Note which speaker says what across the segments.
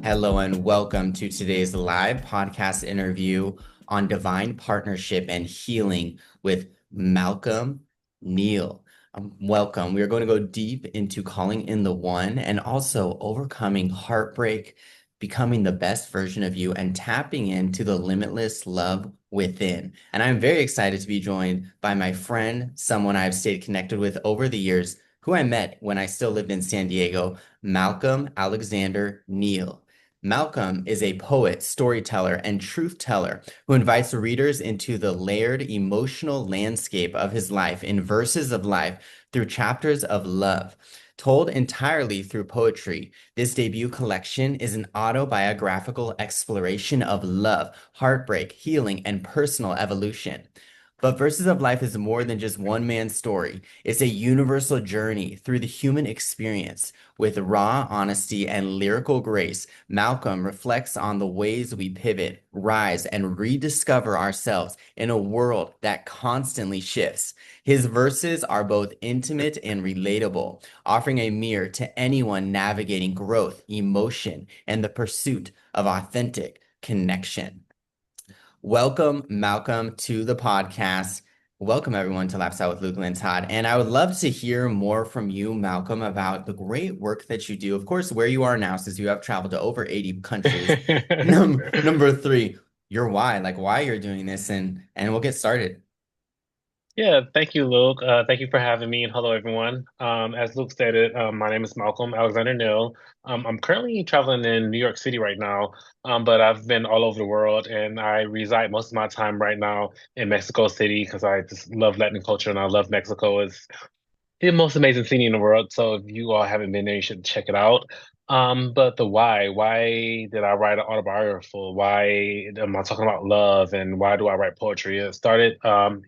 Speaker 1: Hello and welcome to today's live podcast interview on divine partnership and healing with Malcolm Neal. Welcome. We are going to go deep into calling in the one and also overcoming heartbreak, becoming the best version of you, and tapping into the limitless love within. And I'm very excited to be joined by my friend, someone I've stayed connected with over the years, who I met when I still lived in San Diego, Malcolm Alexander Neal. Malcolm is a poet, storyteller, and truth teller who invites readers into the layered emotional landscape of his life in verses of life through chapters of love. Told entirely through poetry, this debut collection is an autobiographical exploration of love, heartbreak, healing, and personal evolution. But Verses of Life is more than just one man's story. It's a universal journey through the human experience. With raw honesty and lyrical grace, Malcolm reflects on the ways we pivot, rise, and rediscover ourselves in a world that constantly shifts. His verses are both intimate and relatable, offering a mirror to anyone navigating growth, emotion, and the pursuit of authentic connection. Welcome, Malcolm, to the podcast. Welcome, everyone, to Laps Out with Luke Lintott. And I would love to hear more from you, Malcolm, about the great work that you do. Of course, where you are now, since you have traveled to over 80 countries. Number three, your why, like why you're doing this, and we'll get started.
Speaker 2: Yeah, thank you, Luke. Thank you for having me, and hello, everyone. As Luke stated, my name is Malcolm Alexander Neal. I'm currently traveling in New York City right now, but I've been all over the world, and I reside most of my time right now in Mexico City because I just love Latin culture and I love Mexico. It's the most amazing city in the world. So if you all haven't been there, you should check it out. But the why did I write an autobiography? Why am I talking about love and why do I write poetry? It started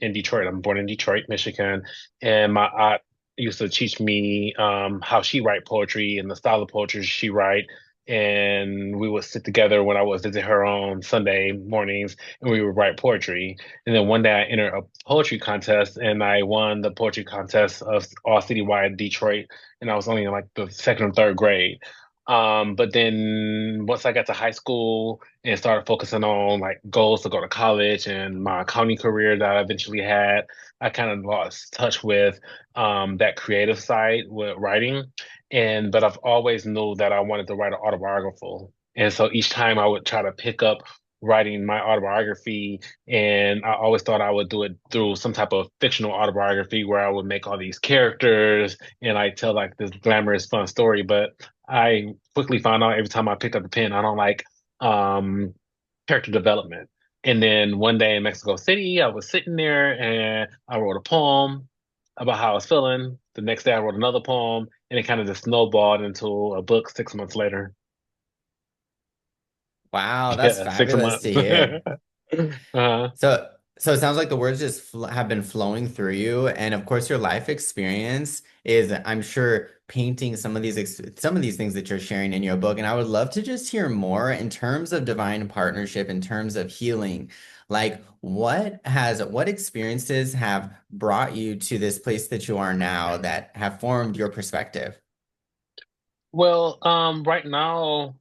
Speaker 2: in Detroit. I'm born in Detroit, Michigan, and my aunt used to teach me how she write poetry and the style of poetry she write. And we would sit together when I would visit her on Sunday mornings and we would write poetry. And then one day I entered a poetry contest and I won the poetry contest of all citywide Detroit. And I was only in like the second or third grade. But then once I got to high school and started focusing on like goals to go to college and my accounting career that I eventually had, I kind of lost touch with that creative side with writing. But I've always knew that I wanted to write an autobiography. And so each time I would try to pick up writing my autobiography, and I always thought I would do it through some type of fictional autobiography where I would make all these characters and I tell like this glamorous, fun story. But I quickly found out every time I pick up the pen, I don't like um, character development. And then one day in Mexico City, I was sitting there and I wrote a poem about how I was feeling. The next day, I wrote another poem, and it kind of just snowballed into a book 6 months later.
Speaker 1: Wow, that's
Speaker 2: Yeah, six
Speaker 1: fabulous
Speaker 2: months.
Speaker 1: to hear.
Speaker 2: uh,
Speaker 1: So, so it sounds like the words just fl have been flowing through you, and of course, your life experience is, I'm sure, painting some of these things that you're sharing in your book. And I would love to just hear more in terms of divine partnership, in terms of healing. Like, what experiences have brought you to this place that you are now that have formed your perspective?
Speaker 2: Well, right now,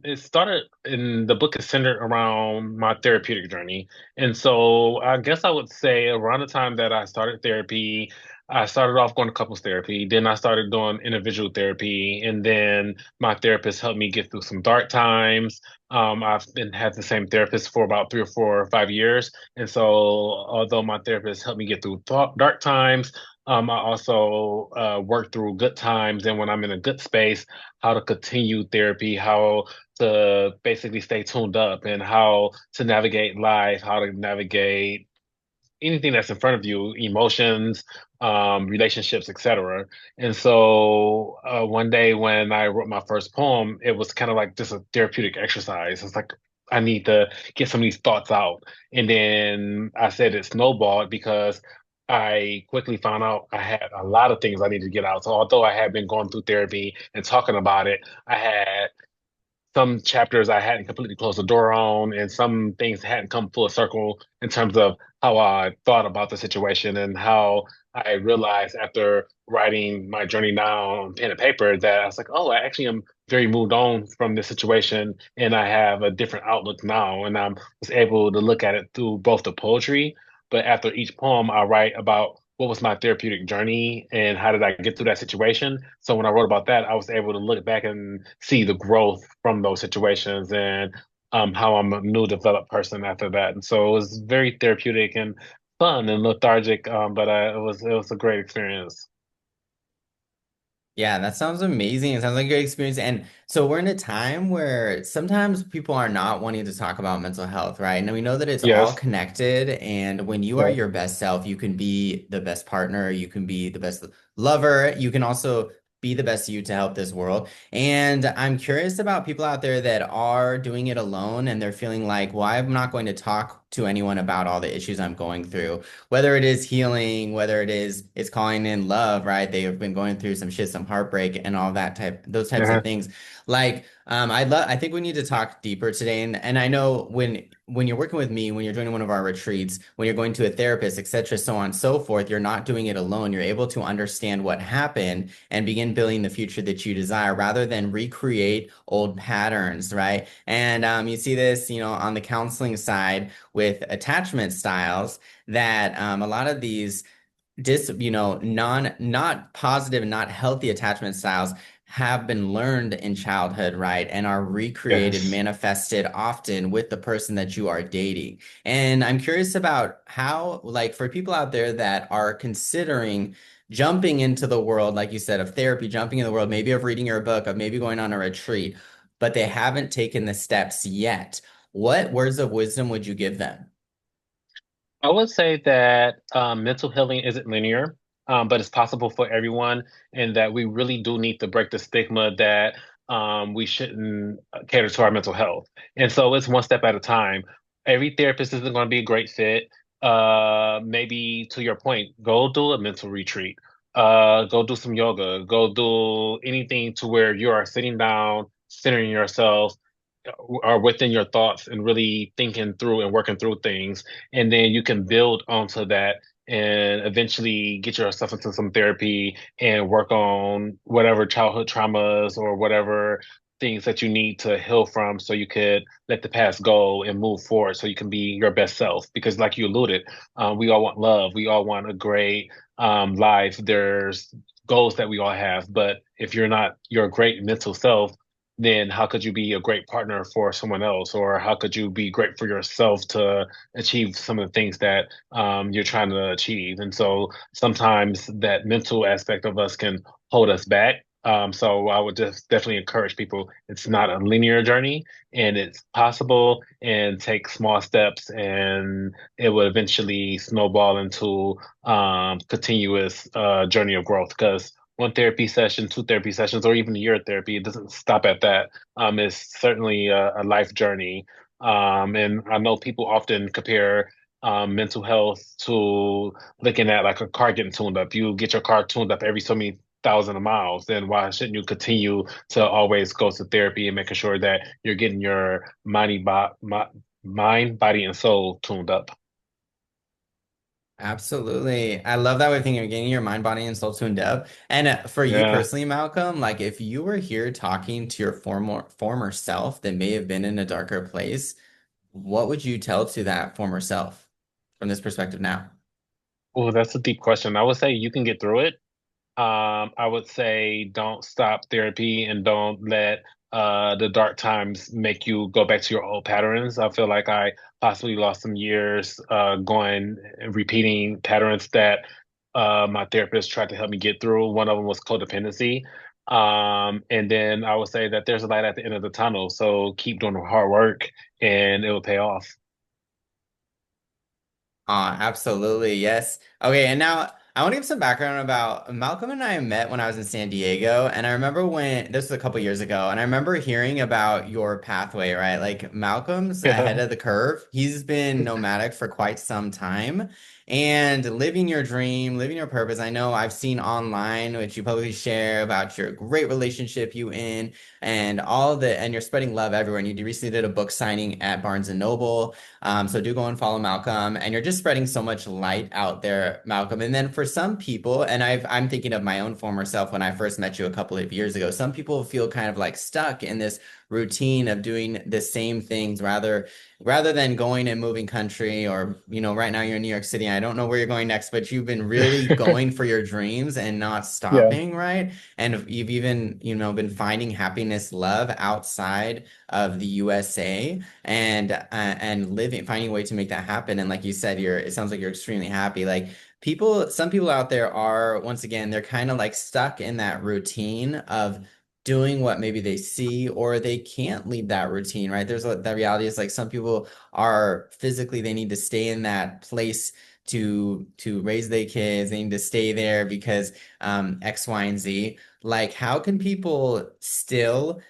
Speaker 2: it started in the book is centered around my therapeutic journey. And so I guess I would say around the time that I started therapy, I started off going to couples therapy. Then I started doing individual therapy. And then my therapist helped me get through some dark times. I've been had the same therapist for about 3 or 4 or 5 years. And so although my therapist helped me get through dark times, I also work through good times, and when I'm in a good space, how to continue therapy, how to basically stay tuned up, and how to navigate life, how to navigate anything that's in front of you, emotions, relationships, etc. And so one day when I wrote my first poem, it was kind of like just a therapeutic exercise. It's like I need to get some of these thoughts out. And then I said it snowballed because I quickly found out I had a lot of things I needed to get out. So although I had been going through therapy and talking about it, I had some chapters I hadn't completely closed the door on, and some things hadn't come full circle in terms of how I thought about the situation and how I realized after writing my journey down on pen and paper that I was like, oh, I actually am very moved on from this situation, and I have a different outlook now, and I was able to look at it through both the poetry, but after each poem, I write about what was my therapeutic journey and how did I get through that situation. So when I wrote about that, I was able to look back and see the growth from those situations and how I'm a new developed person after that. And so it was very therapeutic and fun and lethargic, but it was a great experience.
Speaker 1: Yeah, that sounds amazing. It sounds like a great experience. And so we're in a time where sometimes people are not wanting to talk about mental health, right? And we know that it's all
Speaker 2: Yes.
Speaker 1: connected. And when you are
Speaker 2: Yeah.
Speaker 1: your best self, you can be the best partner, you can be the best lover, you can also be the best you to help this world. And I'm curious about people out there that are doing it alone and they're feeling like, well, I'm not going to talk to anyone about all the issues I'm going through, whether it is healing, whether it is it's calling in love, right? They have been going through some shit, some heartbreak and all that those types of
Speaker 2: Uh-huh.
Speaker 1: things. Like, I think we need to talk deeper today. And I know when you're working with me, when you're joining one of our retreats, when you're going to a therapist, etc., so on and so forth, you're not doing it alone. You're able to understand what happened and begin building the future that you desire rather than recreate old patterns, right? And you see this, on the counseling side with attachment styles that a lot of these not positive and not healthy attachment styles have been learned in childhood, right? And are recreated,
Speaker 2: Yes.
Speaker 1: manifested often with the person that you are dating. And I'm curious about how, like, for people out there that are considering jumping into the world, like you said, of therapy, jumping in the world, maybe of reading your book, of maybe going on a retreat, but they haven't taken the steps yet. What words of wisdom would you give them?
Speaker 2: I would say that mental healing isn't linear, but it's possible for everyone, and that we really do need to break the stigma that we shouldn't cater to our mental health. And so it's one step at a time. Every therapist isn't going to be a great fit. Maybe to your point, go do a mental retreat. Go do some yoga. Go do anything to where you are sitting down, centering yourself, are within your thoughts and really thinking through and working through things, and then you can build onto that and eventually get yourself into some therapy and work on whatever childhood traumas or whatever things that you need to heal from so you could let the past go and move forward so you can be your best self, because like you alluded, we all want love, we all want a great life, there's goals that we all have, but if you're not your great mental self, then how could you be a great partner for someone else? Or how could you be great for yourself to achieve some of the things that you're trying to achieve? And so sometimes that mental aspect of us can hold us back. So I would just definitely encourage people. It's not a linear journey, and it's possible, and take small steps, and it will eventually snowball into continuous journey of growth. Because one therapy session, two therapy sessions, or even a year of therapy, it doesn't stop at that. It's certainly a life journey. And I know people often compare mental health to looking at like a car getting tuned up. You get your car tuned up every so many thousand of miles, then why shouldn't you continue to always go to therapy and making sure that you're getting your mind, body, and soul tuned up?
Speaker 1: Absolutely. I love that way of thinking of getting your mind, body, and soul tuned up. And for you
Speaker 2: Yeah.
Speaker 1: personally, Malcolm, like if you were here talking to your former self that may have been in a darker place, what would you tell to that former self from this perspective now?
Speaker 2: Oh, that's a deep question. I would say you can get through it. I would say don't stop therapy and don't let the dark times make you go back to your old patterns. I feel like I possibly lost some years going and repeating patterns that my therapist tried to help me get through. One of them was codependency. And then I would say that there's a light at the end of the tunnel. So keep doing the hard work and it will pay off.
Speaker 1: Absolutely. Yes. Okay. And now I want to give some background about Malcolm and I met when I was in San Diego. And I remember when this was a couple years ago, and I remember hearing about your pathway, right? Like Malcolm's ahead
Speaker 2: Yeah.
Speaker 1: of the curve. He's been nomadic for quite some time. and living your dream, living your purpose. I know I've seen online, which you publicly share about your great relationship you in and and you're spreading love everywhere. And you recently did a book signing at Barnes and Noble. So do go and follow Malcolm. And you're just spreading so much light out there, Malcolm. And then for some people, and I'm thinking of my own former self when I first met you a couple of years ago, some people feel kind of like stuck in this routine of doing the same things rather than going and moving country or, right now you're in New York City. I don't know where you're going next, but you've been really going for your dreams and not
Speaker 2: Yeah.
Speaker 1: stopping, right? And you've even, been finding happiness, love outside of the USA and finding a way to make that happen. And like you said, it sounds like you're extremely happy. Like some people out there are, once again, they're kind of like stuck in that routine of doing what maybe they see, or they can't leave that routine, right? The reality is like some people are physically, they need to stay in that place to raise their kids. They need to stay there because X, Y, and Z. Like, how can people still,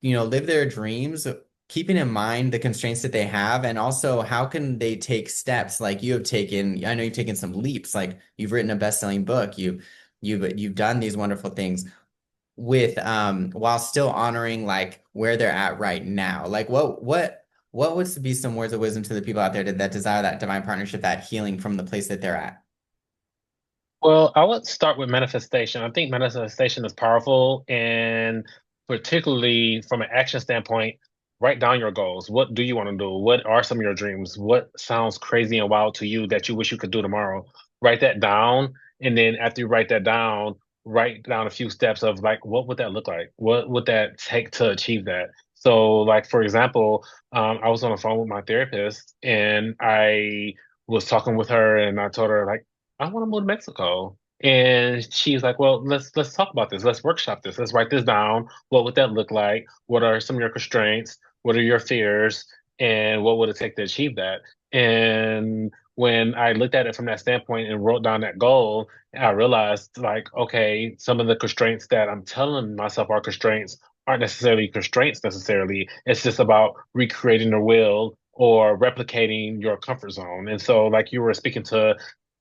Speaker 1: live their dreams, keeping in mind the constraints that they have, and also how can they take steps like you have taken? I know you've taken some leaps, like you've written a best-selling book, you've done these wonderful things with while still honoring like where they're at right now. Like what would be some words of wisdom to the people out there that desire that divine partnership, that healing from the place that they're at?
Speaker 2: Well, I would start with manifestation. I think manifestation is powerful, and particularly from an action standpoint, write down your goals. What do you want to do? What are some of your dreams? What sounds crazy and wild to you that you wish you could do tomorrow? Write that down, and then after you write down a few steps of like, what would that look like? What would that take to achieve that? So, like for example, I was on the phone with my therapist, and I was talking with her, and I told her like, I want to move to Mexico. And she's like, well, let's talk about this. Let's workshop this. Let's write this down. What would that look like? What are some of your constraints? What are your fears? And what would it take to achieve that? And when I looked at it from that standpoint and wrote down that goal, I realized like, okay, some of the constraints that I'm telling myself are constraints aren't necessarily constraints necessarily. It's just about recreating the will or replicating your comfort zone. And so, like you were speaking to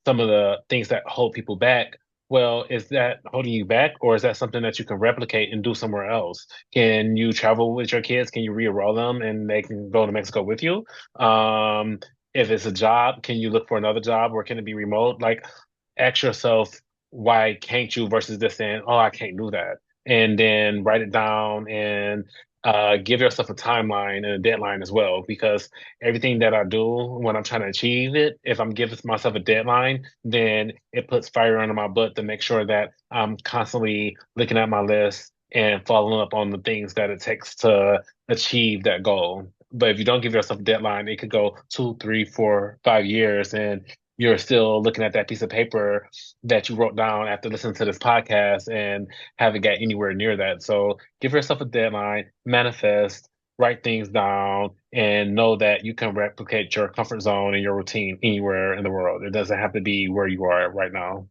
Speaker 2: some of the things that hold people back. Well, is that holding you back, or is that something that you can replicate and do somewhere else? Can you travel with your kids? Can you re-enroll them and they can go to Mexico with you? If it's a job, can you look for another job, or can it be remote? Like, ask yourself, why can't you versus just saying, oh, I can't do that. And then write it down and give yourself a timeline and a deadline as well, because everything that I do when I'm trying to achieve it, if I'm giving myself a deadline, then it puts fire under my butt to make sure that I'm constantly looking at my list and following up on the things that it takes to achieve that goal. But if you don't give yourself a deadline, it could go 2, 3, 4, 5 years, and you're still looking at that piece of paper that you wrote down after listening to this podcast and haven't got anywhere near that. So give yourself a deadline, manifest, write things down, and know that you can replicate your comfort zone and your routine anywhere in the world. It doesn't have to be where you are right now.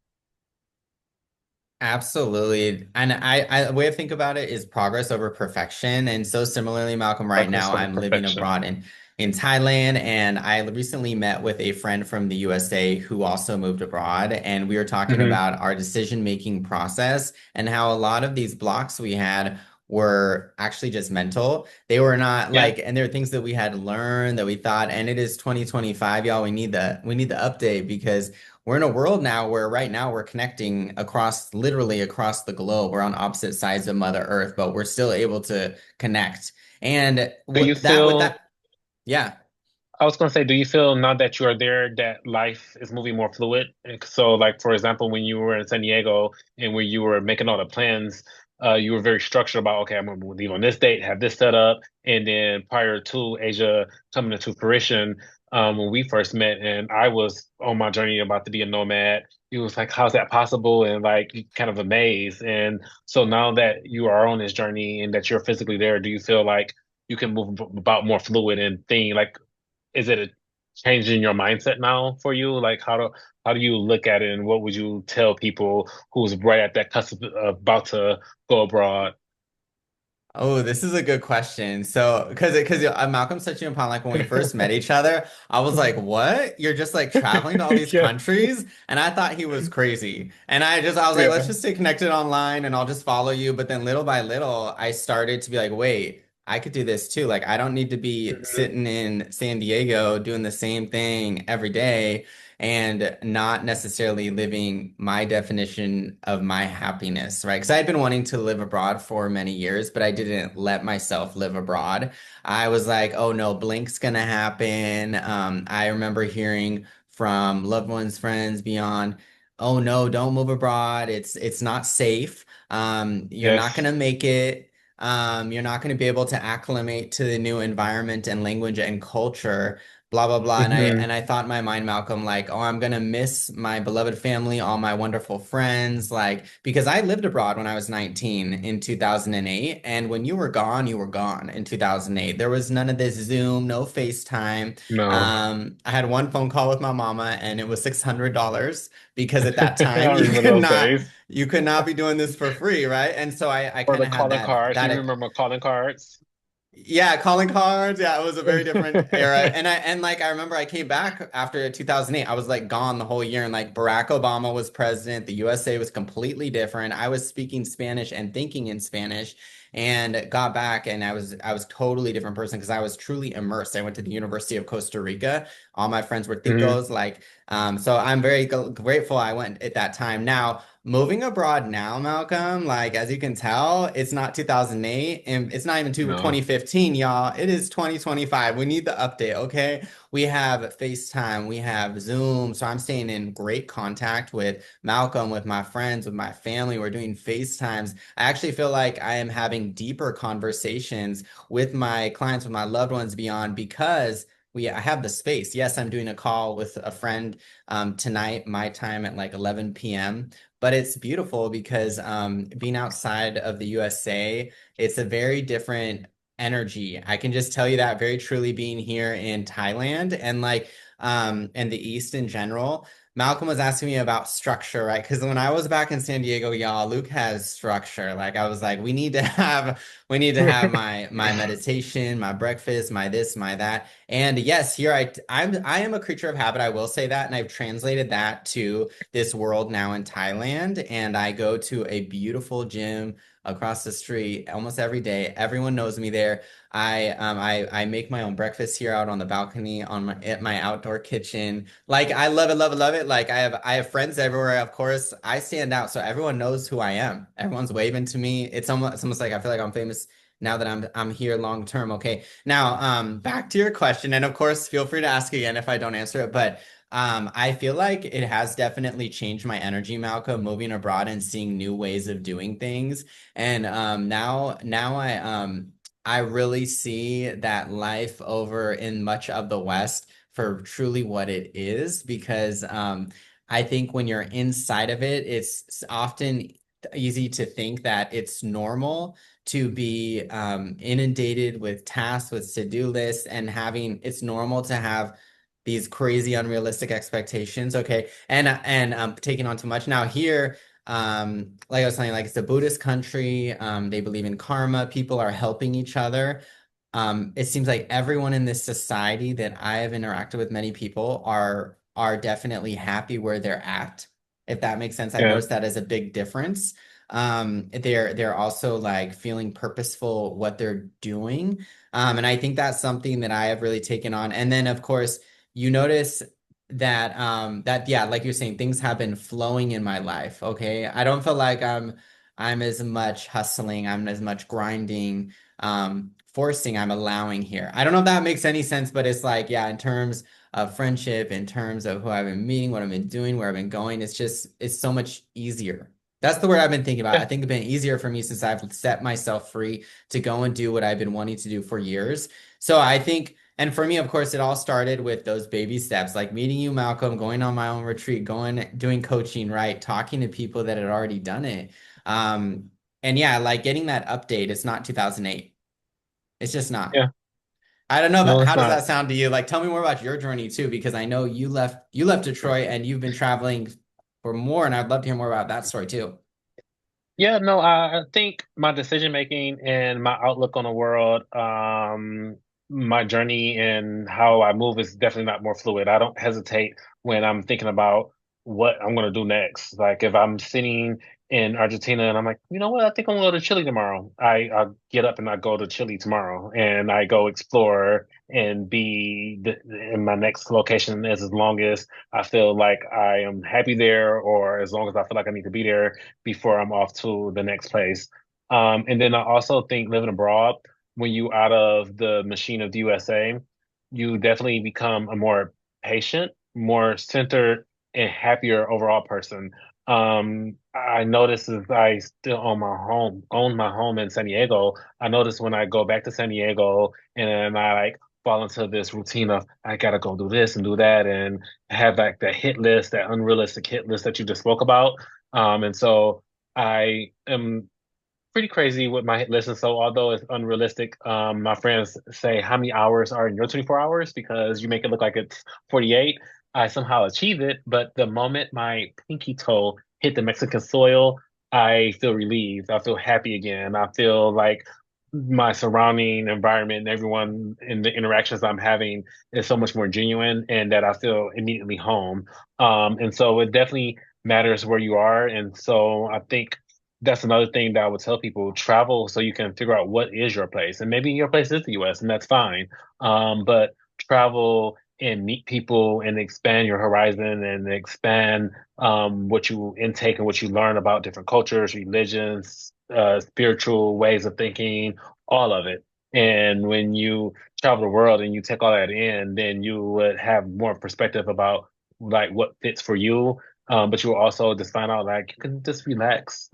Speaker 1: Absolutely. And the way I think about it is progress over perfection. And so similarly, Malcolm, right
Speaker 2: Progress
Speaker 1: now
Speaker 2: over
Speaker 1: I'm living
Speaker 2: perfection.
Speaker 1: abroad in Thailand, and I recently met with a friend from the USA who also moved abroad, and we were talking
Speaker 2: Hmm.
Speaker 1: about our decision-making process and how a lot of these blocks we had were actually just mental. They were not
Speaker 2: Yeah.
Speaker 1: like, and there are things that we had learned that we thought, and it is 2025, y'all. We need the update because we're in a world now where right now we're connecting literally across the globe. We're on opposite sides of Mother Earth, but we're still able to connect. And
Speaker 2: Do you
Speaker 1: with
Speaker 2: feel
Speaker 1: that, yeah.
Speaker 2: I was going to say, do you feel now that you are there that life is moving more fluid? And so, like, for example, when you were in San Diego and when you were making all the plans, you were very structured about, okay, I'm going to leave on this date, have this set up. And then prior to Asia coming into fruition, when we first met and I was on my journey about to be a nomad, you was like, how's that possible? And like, you kind of amazed. And so now that you are on this journey and that you're physically there, do you feel like you can move about more fluid and thing like is it a change in your mindset now for you? Like how do you look at it, and what would you tell people who's right at that cusp of about to go abroad?
Speaker 1: Oh, this is a good question. So, because Malcolm touched you upon like when we first met each other, I was like, "What? You're just like traveling to all these
Speaker 2: Yeah,
Speaker 1: countries?" And I thought he was crazy. And I was like, "Let's
Speaker 2: yeah.
Speaker 1: just stay connected online and I'll just follow you." But then little by little, I started to be like, "Wait, I could do this too. Like, I don't need to be
Speaker 2: Mhm.
Speaker 1: sitting in San Diego doing the same thing every day." And not necessarily living my definition of my happiness, right? Because I had been wanting to live abroad for many years, but I didn't let myself live abroad. I was like, oh no, blink's gonna happen. I remember hearing from loved ones, friends beyond, oh no, don't move abroad. It's not safe. You're not
Speaker 2: Yes.
Speaker 1: gonna make it. You're not going to be able to acclimate to the new environment and language and culture blah blah blah
Speaker 2: Hmm.
Speaker 1: and I thought in my mind, Malcolm, like, oh, I'm gonna miss my beloved family, all my wonderful friends, like because I lived abroad when I was 19 in 2008, and when you were gone in 2008. There was none of this Zoom, no FaceTime.
Speaker 2: No.
Speaker 1: I had one phone call with my mama and it was $600 because at that time
Speaker 2: I remember those days.
Speaker 1: you could not be doing this for free, right? And so I
Speaker 2: Or
Speaker 1: kind
Speaker 2: the
Speaker 1: of had
Speaker 2: calling cards. Do you
Speaker 1: that
Speaker 2: remember calling cards?
Speaker 1: yeah, calling cards. Yeah, it was a very different era. And like I remember I came back after 2008. I was like gone the whole year and like Barack Obama was president. The USA was completely different. I was speaking Spanish and thinking in Spanish and got back and I was totally different person because I was truly immersed. I went to the University of Costa Rica. All my friends were
Speaker 2: Hmm.
Speaker 1: ticos like so I'm very grateful I went at that time. Now moving abroad now, Malcolm, like as you can tell, it's not 2008 and it's not even
Speaker 2: No.
Speaker 1: 2015, y'all. It is 2025. We need the update, okay? We have FaceTime, we have Zoom. So I'm staying in great contact with Malcolm, with my friends, with my family. We're doing FaceTimes. I actually feel like I am having deeper conversations with my clients, with my loved ones beyond because I have the space. Yes, I'm doing a call with a friend tonight, my time at like 11 p.m. But it's beautiful because being outside of the USA, it's a very different energy. I can just tell you that very truly being here in Thailand and like and the East in general. Malcolm was asking me about structure, right? Because when I was back in San Diego, y'all, Luke has structure. Like I was like, we need to have my meditation, my breakfast, my this, my that. And yes, here I am a creature of habit. I will say that, and I've translated that to this world now in Thailand, and I go to a beautiful gym across the street almost every day. Everyone knows me there. I make my own breakfast here out on the balcony on my at my outdoor kitchen. Like I love it, love it, love it. Like I have friends everywhere. Of course, I stand out, so everyone knows who I am. Everyone's waving to me. It's almost like I feel like I'm famous now that I'm here long term. Okay. Now, back to your question, and of course, feel free to ask again if I don't answer it. But I feel like it has definitely changed my energy, Malcolm, moving abroad and seeing new ways of doing things. And now I really see that life over in much of the West for truly what it is, because I think when you're inside of it, it's often easy to think that it's normal to be inundated with tasks, with to-do lists, and having it's normal to have these crazy unrealistic expectations. Okay. And taking on too much. Now here, like I was saying, like it's a Buddhist country. They believe in karma. People are helping each other. It seems like everyone in this society that I have interacted with, many people are definitely happy where they're at. If that makes sense. I've
Speaker 2: Yeah.
Speaker 1: noticed that as a big difference. They're also like feeling purposeful what they're doing. And I think that's something that I have really taken on. And then of course, you notice that yeah, like you're saying, things have been flowing in my life. Okay. I don't feel like I'm as much hustling, I'm as much grinding, forcing, I'm allowing here. I don't know if that makes any sense, but it's like, yeah, in terms of friendship, in terms of who I've been meeting, what I've been doing, where I've been going, it's so much easier. That's the word I've been thinking about. I
Speaker 2: Yeah.
Speaker 1: think it's been easier for me since I've set myself free to go and do what I've been wanting to do for years. So I think, and for me, of course, it all started with those baby steps, like meeting you, Malcolm, going on my own retreat, going, doing coaching, right? Talking to people that had already done it. Um, and yeah, like getting that update, it's not 2008. It's just not.
Speaker 2: Yeah.
Speaker 1: I don't know, but
Speaker 2: No, it's
Speaker 1: how does
Speaker 2: not.
Speaker 1: that sound to you? Like, tell me more about your journey too, because I know you left Detroit and you've been traveling for more, and I'd love to hear more about that story too.
Speaker 2: Yeah, no, I think my decision making and my outlook on the world, my journey and how I move is definitely not more fluid. I don't hesitate when I'm thinking about what I'm going to do next. Like if I'm sitting in Argentina and I'm like, you know what, I think I'm going to go to Chile tomorrow. I get up and I go to Chile tomorrow and I go explore and be in my next location as long as I feel like I am happy there or as long as I feel like I need to be there before I'm off to the next place. And then I also think living abroad, when you out of the machine of the USA, you definitely become a more patient, more centered, and happier overall person. I notice as I still own my home in San Diego. I notice when I go back to San Diego and then I like fall into this routine of I gotta go do this and do that and have like that hit list, that unrealistic hit list that you just spoke about. And so I am pretty crazy with my hit list. And so although it's unrealistic, my friends say, how many hours are in your 24 hours? Because you make it look like it's 48. I somehow achieve it. But the moment my pinky toe hit the Mexican soil, I feel relieved. I feel happy again. I feel like my surrounding environment and everyone in the interactions I'm having is so much more genuine and that I feel immediately home. And so it definitely matters where you are. And so I think that's another thing that I would tell people, travel so you can figure out what is your place. And maybe your place is the US, and that's fine. But travel and meet people and expand your horizon and expand what you intake and what you learn about different cultures, religions, spiritual ways of thinking, all of it. And when you travel the world and you take all that in, then you would have more perspective about like what fits for you, but you'll also just find out like you can just relax.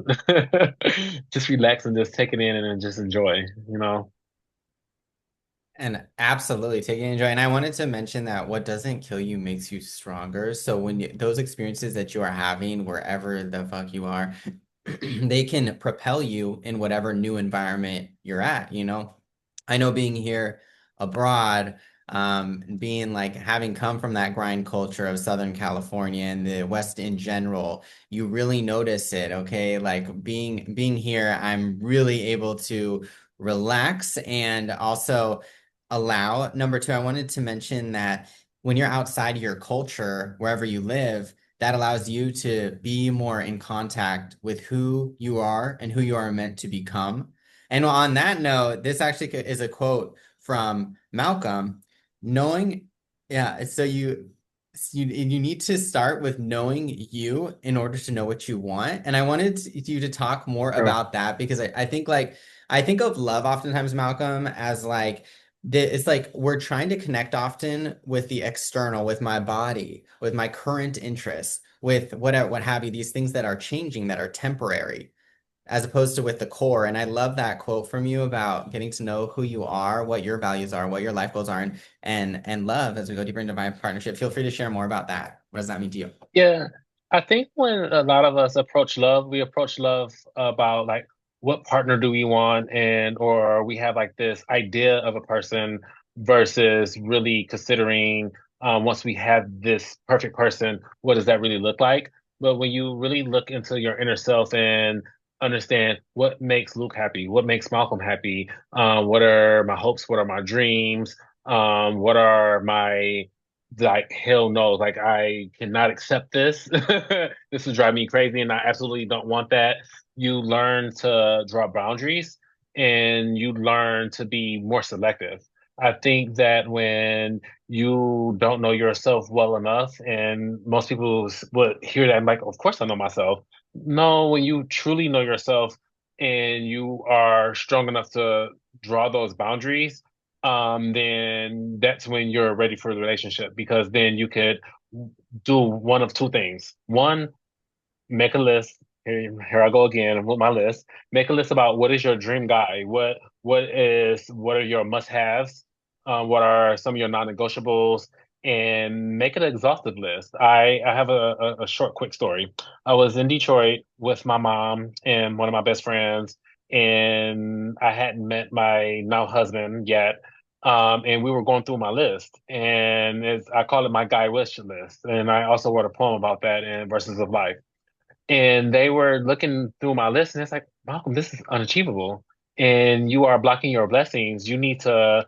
Speaker 2: Just relax and just take it in and then just enjoy, you know?
Speaker 1: And absolutely taking enjoy. And I wanted to mention that what doesn't kill you makes you stronger. So when those experiences that you are having, wherever the fuck you are, they can propel you in whatever new environment you're at, you know? I know being here abroad, being like having come from that grind culture of Southern California and the West in general, you really notice it, okay? Like being here, I'm really able to relax and also allow. Number two, I wanted to mention that when you're outside your culture, wherever you live, that allows you to be more in contact with who you are and who you are meant to become. And on that note, this actually is a quote from Malcolm, knowing, yeah, so you need to start with knowing you in order to know what you want. And I wanted you to talk more
Speaker 2: Sure.
Speaker 1: about that because I think like I think of love oftentimes, Malcolm, as like it's like we're trying to connect often with the external, with my body, with my current interests, with whatever, what have you, these things that are changing, that are temporary, as opposed to with the core. And I love that quote from you about getting to know who you are, what your values are, what your life goals are, and love as we go deeper into my partnership. Feel free to share more about that. What does that mean to you?
Speaker 2: Yeah, I think when a lot of us approach love, we approach love about like what partner do we want and or we have like this idea of a person versus really considering once we have this perfect person, what does that really look like? But when you really look into your inner self and understand what makes Luke happy, what makes Malcolm happy, what are my hopes, what are my dreams, what are my like hell no, like I cannot accept this. This would drive me crazy, and I absolutely don't want that. You learn to draw boundaries and you learn to be more selective. I think that when you don't know yourself well enough, and most people would hear that, I'm like, of course I know myself. No, when you truly know yourself and you are strong enough to draw those boundaries, then that's when you're ready for the relationship because then you could do one of two things. One, make a list. Here I go again with my list. Make a list about what is your dream guy. What are your must-haves? What are some of your non-negotiables? And make it an exhaustive list. I have a short, quick story. I was in Detroit with my mom and one of my best friends, and I hadn't met my now husband yet. And we were going through my list, and I call it my guy wish list. And I also wrote a poem about that in Verses of Life. And they were looking through my list, and it's like, Malcolm, this is unachievable, and you are blocking your blessings. You need to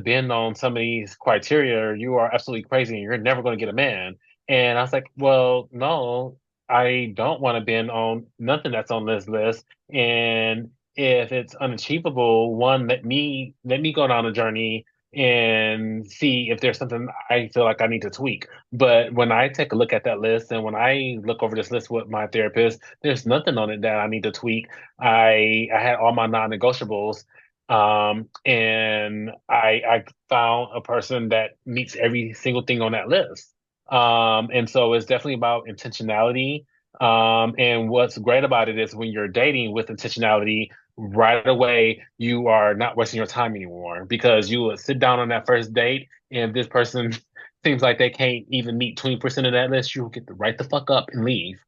Speaker 2: bend on some of these criteria. Or you are absolutely crazy, and you're never going to get a man. And I was like, well, no, I don't want to bend on nothing that's on this list. And if it's unachievable, one, let me go down a journey and see if there's something I feel like I need to tweak. But when I take a look at that list and when I look over this list with my therapist, there's nothing on it that I need to tweak. I had all my non-negotiables, and I found a person that meets every single thing on that list. And so it's definitely about intentionality. And what's great about it is when you're dating with intentionality, right away you are not wasting your time anymore because you will sit down on that first date and this person seems like they can't even meet 20% of that list, you'll get to right the fuck up and leave.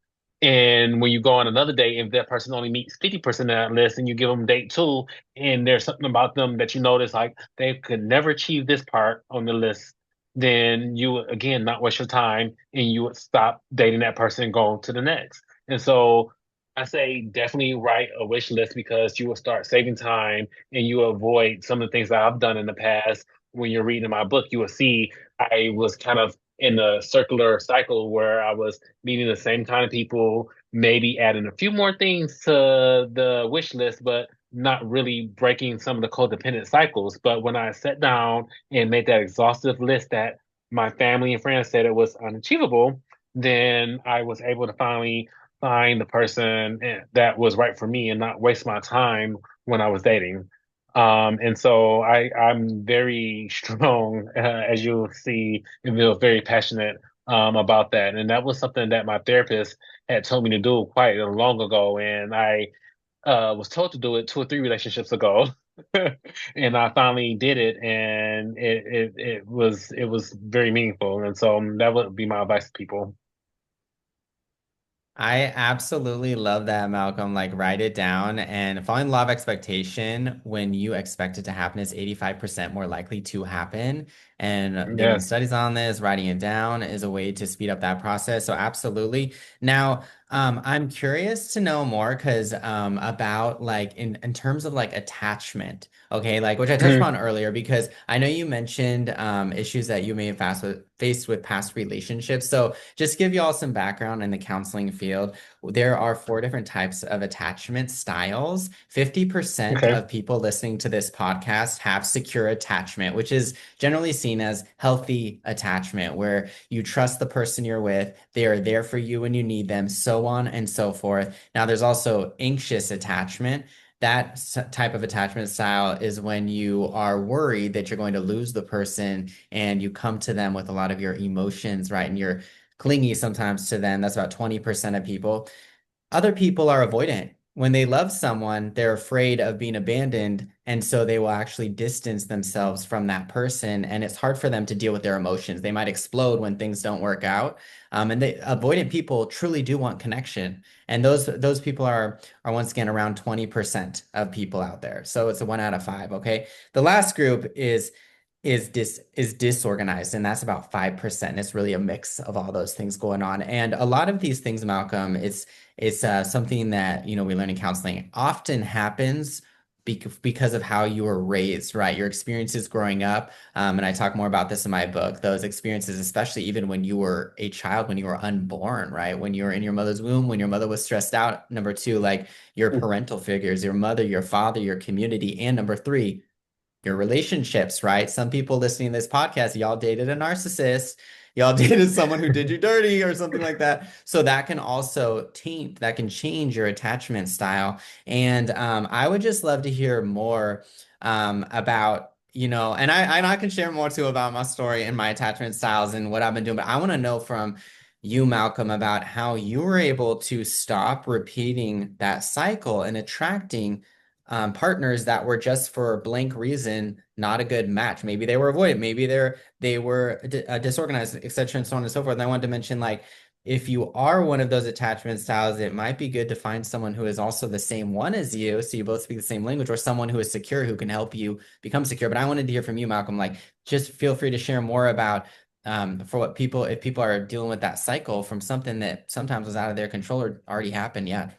Speaker 2: And when you go on another date, if that person only meets 50% of that list and you give them date two, and there's something about them that you notice like they could never achieve this part on the list, then you would again not waste your time and you would stop dating that person and go to the next. And so I say definitely write a wish list because you will start saving time and you avoid some of the things that I've done in the past. When you're reading my book, you will see I was kind of in a circular cycle where I was meeting the same kind of people, maybe adding a few more things to the wish list, but not really breaking some of the codependent cycles. But when I sat down and made that exhaustive list that my family and friends said it was unachievable, then I was able to finally find the person that was right for me and not waste my time when I was dating. And so I'm very strong, as you'll see, and feel very passionate about that. And that was something that my therapist had told me to do quite long ago. And I was told to do it two or three relationships ago. And I finally did it, and it was very meaningful. And so that would be my advice to people.
Speaker 1: I absolutely love that, Malcolm. Like, write it down. And falling in law of expectation, when you expect it to happen, is 85% more likely to happen. And they've done
Speaker 2: Yes.
Speaker 1: studies on this. Writing it down is a way to speed up that process. So, absolutely. Now, I'm curious to know more because about like in terms of like attachment, okay, like which I touched
Speaker 2: Mhm.
Speaker 1: upon earlier, because I know you mentioned issues that you may have faced with past relationships. So just give you all some background in the counseling field. There are four different types of attachment styles. 50%
Speaker 2: Okay.
Speaker 1: of people listening to this podcast have secure attachment, which is generally seen as healthy attachment, where you trust the person you're with, they are there for you when you need them, so on and so forth. Now, there's also anxious attachment. That type of attachment style is when you are worried that you're going to lose the person and you come to them with a lot of your emotions, right? And you're clingy sometimes to them. That's about 20% of people. Other people are avoidant. When they love someone, they're afraid of being abandoned, and so they will actually distance themselves from that person, and it's hard for them to deal with their emotions. They might explode when things don't work out. And they avoidant people truly do want connection. And those people are once again around 20% of people out there. So it's a 1 out of 5, okay? The last group is disorganized, and that's about 5%. It's really a mix of all those things going on. And a lot of these things, Malcolm, it's something that, we learn in counseling often happens because of how you were raised, right? Your experiences growing up. And I talk more about this in my book, those experiences, especially even when you were a child, when you were unborn, right? When you were in your mother's womb, when your mother was stressed out. Number two, like your parental figures, your mother, your father, your community. And number three, your relationships, right? Some people listening to this podcast, y'all dated a narcissist, y'all dated someone who did you dirty or something like that. So that can also taint, that can change your attachment style. And I would just love to hear more about, and I can share more too about my story and my attachment styles and what I've been doing. But I want to know from you, Malcolm, about how you were able to stop repeating that cycle and attracting partners that were just for a blank reason not a good match. Maybe they were avoided. Maybe they were disorganized, etc., and so on and so forth. And I wanted to mention, like, if you are one of those attachment styles, it might be good to find someone who is also the same one as you, so you both speak the same language, or someone who is secure who can help you become secure. But I wanted to hear from you, Malcolm. Like, just feel free to share more about for what people, if people are dealing with that cycle from something that sometimes was out of their control or already happened. Yeah.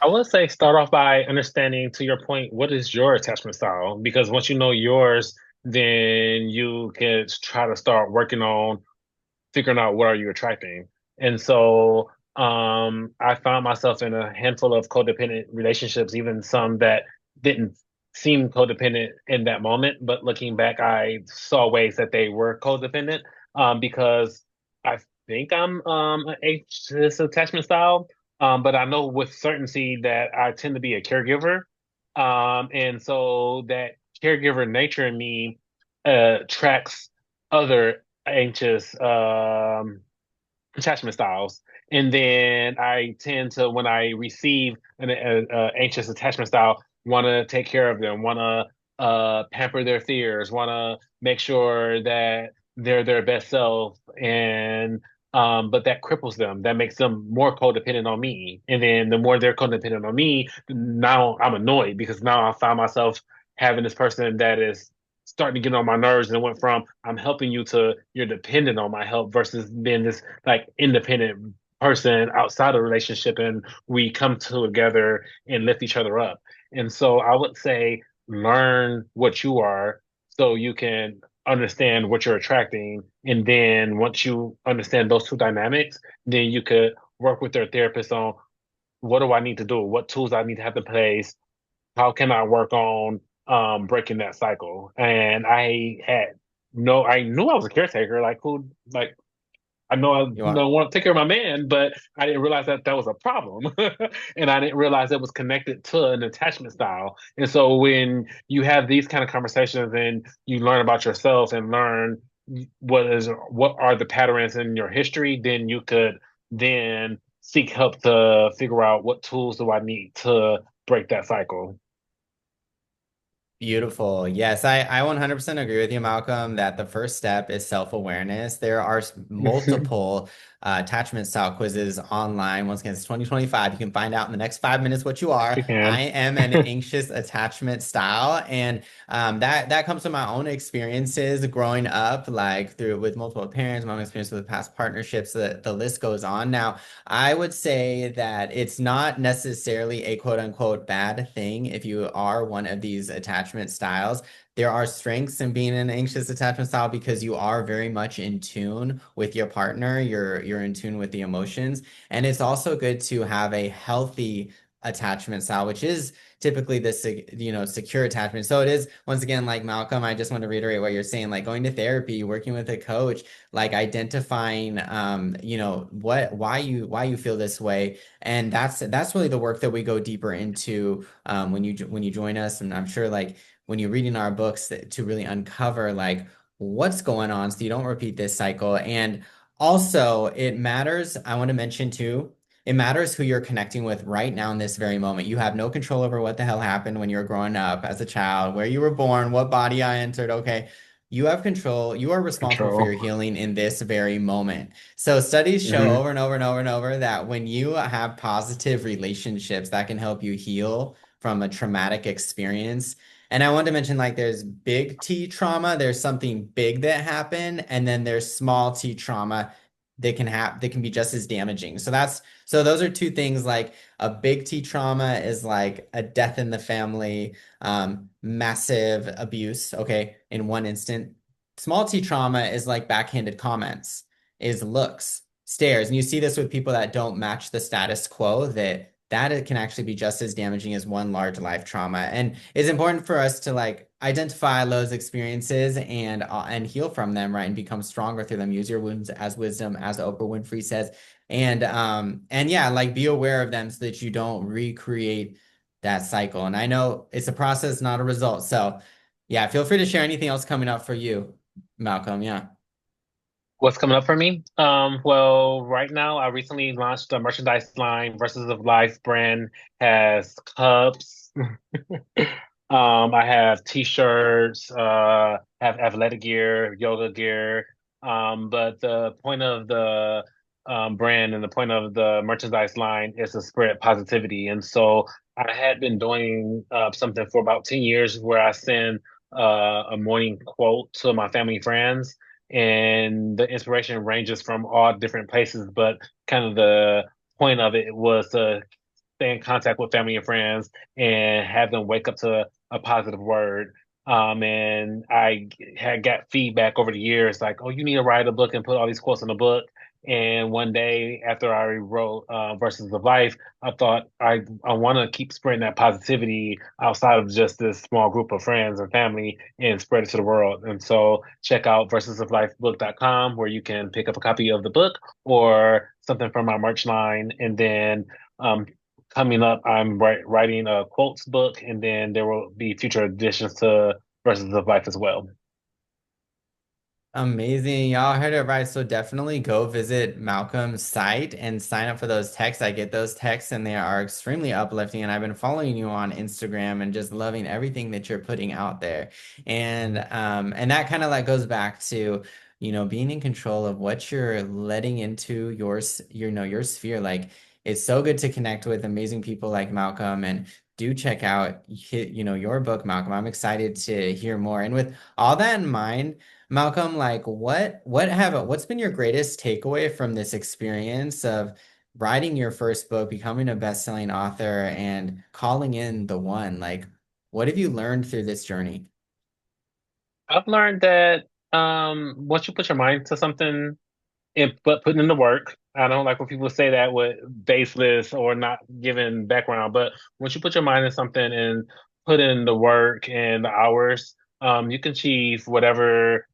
Speaker 2: I would say start off by understanding, to your point, what is your attachment style? Because once you know yours, then you can try to start working on figuring out what are you attracting. And so I found myself in a handful of codependent relationships, even some that didn't seem codependent in that moment. But looking back, I saw ways that they were codependent because I think I'm an anxious attachment style. But I know with certainty that I tend to be a caregiver. And so that caregiver nature in me tracks other anxious attachment styles. And then I tend to, when I receive an anxious attachment style, want to take care of them, want to pamper their fears, want to make sure that they're their best self. And but that cripples them. That makes them more codependent on me. And then the more they're codependent on me, now I'm annoyed because now I find myself having this person that is starting to get on my nerves, and it went from I'm helping you to you're dependent on my help versus being this like independent person outside of a relationship, and we come together and lift each other up. And so I would say learn what you are so you can understand what you're attracting. And then once you understand those two dynamics, then you could work with their therapist on what do I need to do? What tools I need to have in place? How can I work on breaking that cycle? And I knew I was a caretaker, like who like I know I
Speaker 1: You are.
Speaker 2: want to take care of my man, but I didn't realize that that was a problem. And I didn't realize it was connected to an attachment style. And so when you have these kind of conversations and you learn about yourself and learn what are the patterns in your history, then you could then seek help to figure out what tools do I need to break that cycle.
Speaker 1: Beautiful. Yes, I 100% agree with you, Malcolm, that the first step is self-awareness. There are multiple attachment style quizzes online. Once again, it's 2025. You can find out in the next 5 minutes what you are.
Speaker 2: You
Speaker 1: I
Speaker 2: can.
Speaker 1: am an anxious attachment style, and that comes from my own experiences growing up, like through with multiple parents, my own experience with past partnerships. The list goes on. Now, I would say that it's not necessarily a quote unquote bad thing if you are one of these attachment styles. There are strengths in being an anxious attachment style because you are very much in tune with your partner. You're in tune with the emotions. And it's also good to have a healthy attachment style, which is typically the secure attachment. So it is once again like Malcolm, I just want to reiterate what you're saying, like going to therapy, working with a coach, like identifying what why you feel this way. And that's really the work that we go deeper into when you join us. And I'm sure like when you're reading our books to really uncover like what's going on so you don't repeat this cycle. And also it matters, I want to mention too, it matters who you're connecting with right now in this very moment. You have no control over what the hell happened when you were growing up as a child, where you were born, what body I entered. Okay. You have control. You are responsible for
Speaker 2: Control.
Speaker 1: your healing in this very moment. So studies show
Speaker 2: Hmm.
Speaker 1: over and over and over and over that when you have positive relationships that can help you heal from a traumatic experience. And I want to mention like there's big T trauma, there's something big that happened, and then there's small T trauma that can be just as damaging. So those are two things like a big T trauma is like a death in the family, massive abuse, okay, in one instant. Small T trauma is like backhanded comments, is looks, stares. And you see this with people that don't match the status quo, that it can actually be just as damaging as one large life trauma. And it's important for us to like identify those experiences and heal from them, right? And become stronger through them. Use your wounds as wisdom, as Oprah Winfrey says. And yeah, like be aware of them so that you don't recreate that cycle. And I know it's a process, not a result. So yeah, feel free to share anything else coming up for you, Malcolm. Yeah.
Speaker 2: What's coming up for me? Well, right now I recently launched a merchandise line. Versus of Life brand has cups. I have t-shirts, have athletic gear, yoga gear. But the point of the brand and the point of the merchandise line is to spread positivity. And so I had been doing something for about 10 years where I send a morning quote to my family and friends. and the inspiration ranges from all different places, but kind of the point of it was to stay in contact with family and friends and have them wake up to a positive word. And I had got feedback over the years like, oh, you need to write a book and put all these quotes in the book. And one day after I wrote Verses of Life, I thought I want to keep spreading that positivity outside of just this small group of friends and family and spread it to the world. And so check out versesoflifebook.com where you can pick up a copy of the book or something from our merch line. And then um, coming up, I'm writing a quotes book, and then there will be future additions to Verses of Life as well.
Speaker 1: Amazing. Y'all heard it right. So definitely go visit Malcolm's site and sign up for those texts. I get those texts and they are extremely uplifting. And I've been following you on Instagram and just loving everything that you're putting out there. And that kind of like goes back to, being in control of what you're letting into your sphere. Like it's so good to connect with amazing people like Malcolm and do check out your book, Malcolm. I'm excited to hear more. And with all that in mind, Malcolm, like what's been your greatest takeaway from this experience of writing your first book, becoming a best-selling author, and calling in the one? Like, what have you learned through this journey?
Speaker 2: I've learned that once you put your mind to something, but putting in the work. I don't like when people say that with baseless or not giving background, but once you put your mind in something and put in the work and the hours, you can achieve whatever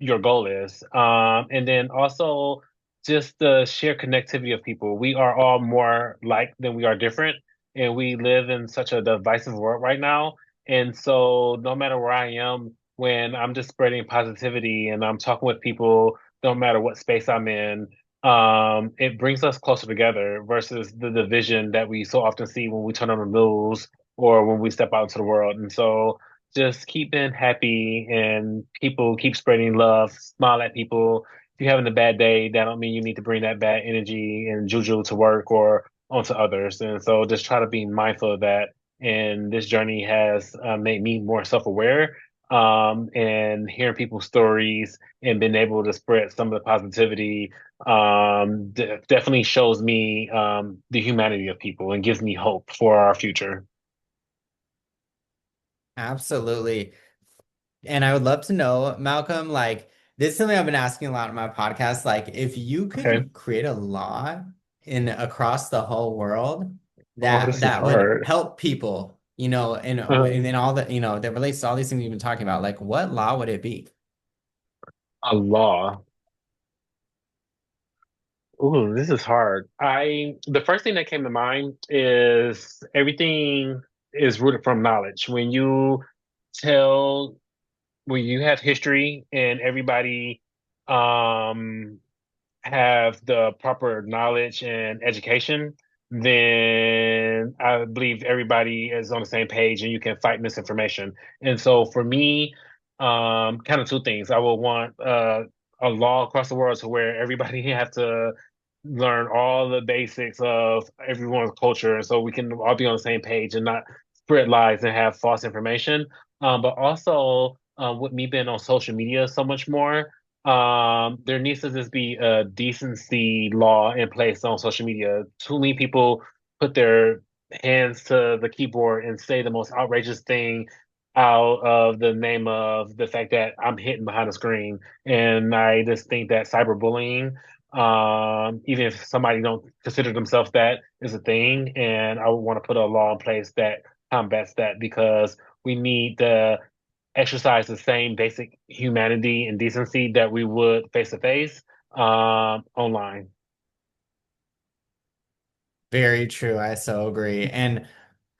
Speaker 2: your goal is. And then also just the sheer connectivity of people. We are all more like than we are different, and we live in such a divisive world right now. And so no matter where I am, when I'm just spreading positivity and I'm talking with people, no matter what space I'm in, it brings us closer together versus the division that we so often see when we turn on the news or when we step out into the world. And so just keep being happy and people keep spreading love, smile at people. If you're having a bad day, that don't mean you need to bring that bad energy and juju to work or onto others. And so just try to be mindful of that. And this journey has made me more self-aware. And hearing people's stories and being able to spread some of the positivity definitely shows me the humanity of people and gives me hope for our future.
Speaker 1: Absolutely. And I would love to know, Malcolm, like this is something I've been asking a lot on my podcast. Like, if you
Speaker 2: Okay.
Speaker 1: could create a law in across the whole world
Speaker 2: Oh,
Speaker 1: that
Speaker 2: this is
Speaker 1: that would
Speaker 2: hard.
Speaker 1: help people, in
Speaker 2: Um,
Speaker 1: all the, that relates to all these things you've been talking about, like what law would it be?
Speaker 2: a law. Ooh, this is hard. The first thing that came to mind is everything is rooted from knowledge. Tell, when you have history and everybody, um, have the proper knowledge and education, then I believe everybody is on the same page and you can fight misinformation. And so for me, kind of two things. I will want a law across the world to where everybody have to learn all the basics of everyone's culture, and so we can all be on the same page and not spread lies and have false information. But also, with me being on social media so much more, there needs to just be a decency law in place on social media. Too many people put their hands to the keyboard and say the most outrageous thing out of the name of the fact that I'm hidden behind a screen. And I just think that cyberbullying, even if somebody don't consider themselves that, is a thing. And I would want to put a law in place that combats that because we need to exercise the same basic humanity and decency that we would face to face online.
Speaker 1: Very true. I so agree. And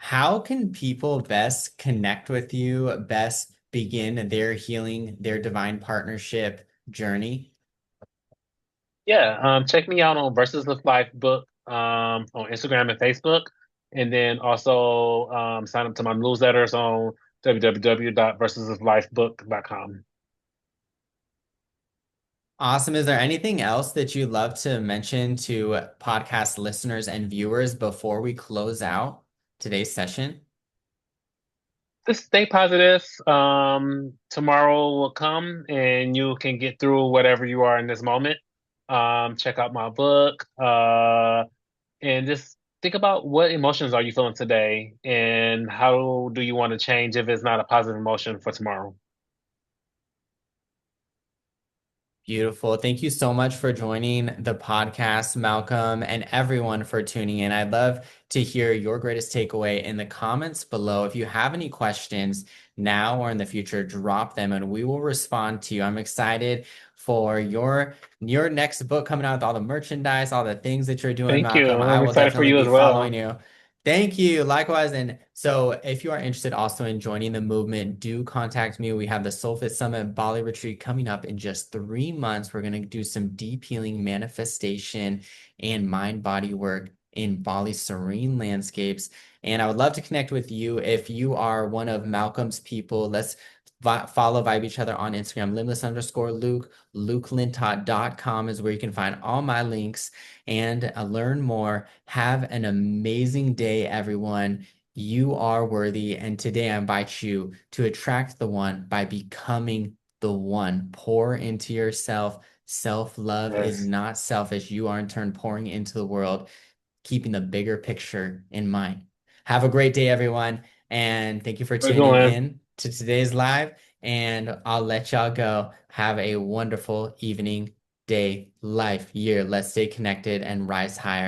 Speaker 1: how can people best connect with you, best begin their healing, their divine partnership journey?
Speaker 2: Yeah, check me out on Versus of Life book on Instagram and Facebook, and then also sign up to my newsletters on www.versusoflifebook.com.
Speaker 1: Awesome. Is there anything else that you'd love to mention to podcast listeners and viewers before we close out today's session?
Speaker 2: Just stay positive. Tomorrow will come and you can get through whatever you are in this moment. Check out my book, and just think about what emotions are you feeling today and how do you want to change if it's not a positive emotion for tomorrow.
Speaker 1: Beautiful. Thank you so much for joining the podcast, Malcolm, and everyone for tuning in. I'd love to hear your greatest takeaway in the comments below. If you have any questions now or in the future, drop them and we will respond to you. I'm excited for your next book coming out with all the merchandise, all the things that you're doing,
Speaker 2: Thank you.
Speaker 1: Malcolm. I
Speaker 2: I'm
Speaker 1: will
Speaker 2: excited for
Speaker 1: definitely
Speaker 2: you
Speaker 1: be
Speaker 2: as
Speaker 1: following
Speaker 2: well.
Speaker 1: you. Thank you. Likewise. And so if you are interested also in joining the movement, do contact me. We have the Soulfit Summit Bali Retreat coming up in just 3 months. We're going to do some deep healing manifestation and mind body work in Bali's serene landscapes. And I would love to connect with you if you are one of Malcolm's people. Let's follow, vibe each other on Instagram, limitless_Luke. LukeLintott.com is where you can find all my links and learn more. Have an amazing day, everyone. You are worthy. And today I invite you to attract the one by becoming the one. Pour into yourself. Self-love is
Speaker 2: Yes.
Speaker 1: not selfish. You are in turn pouring into the world, keeping the bigger picture in mind. Have a great day, everyone. And thank you for
Speaker 2: We're
Speaker 1: tuning
Speaker 2: going.
Speaker 1: in to today's live. And I'll let y'all go. Have a wonderful evening, day, life, year. Let's stay connected and rise higher.